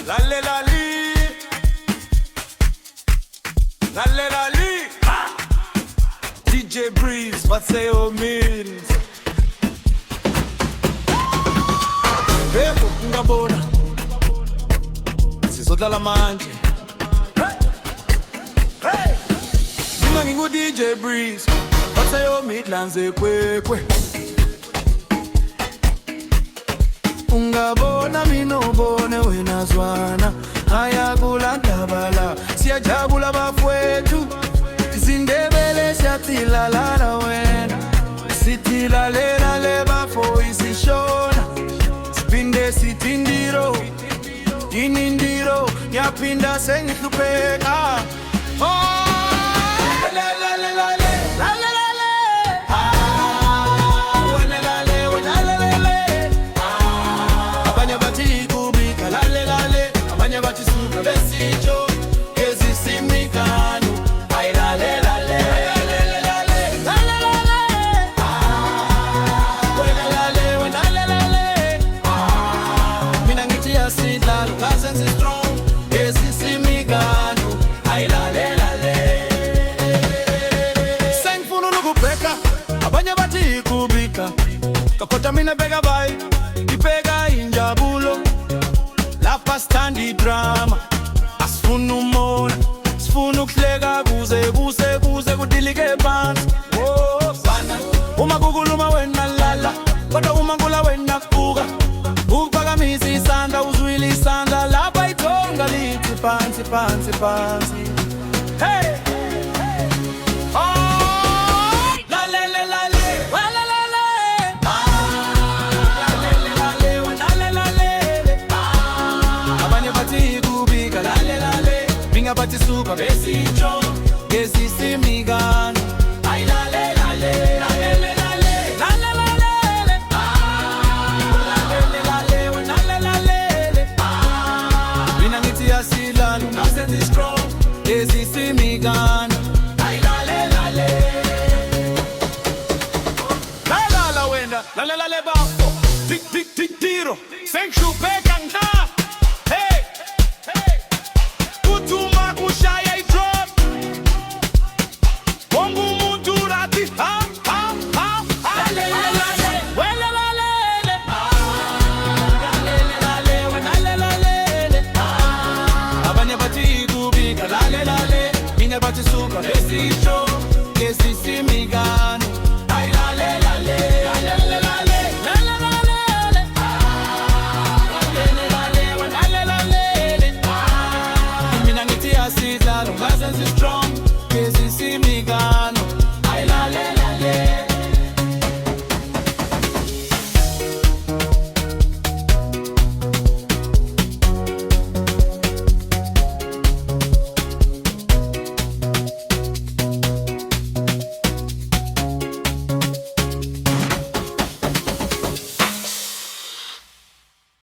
Lalle lali, lalle lali. DJ Breeze, Paseo Mills. Bebo ngabona, sizodlala manje. Hey, mina ngingu DJ Breeze, Paseo Midlands ekwekwe. Ungabona mina ubone wena zwana, ayakulanda bala, siyajabula bafowethu. Izindebele siyatilala wena, sitilalela le bafo isishona. Sipinde sitindiro, inindiro, yapinda sengihlupheka. Oh, la la la la la la. Kakota mina bega vai, ipega injabulo. Lapha standi drama, asifunu mona, sifunu kuhleka kuze kudilike phansi. Oh bana, uma kukhuluma wena lala, kodwa uma ngula wena kubuka. Uphakamisa isandla uzwile isandla, lapha ithonga lithi phansi phansi phansi. Hey! Bathi suka besijo ngesisimigana ayilale lale lale lale lale lale lale mina ngithi yasilala nasenze strong ngesisimigana ayilale lale lala wena lale lale bafo tik tik tik tiro sengishupe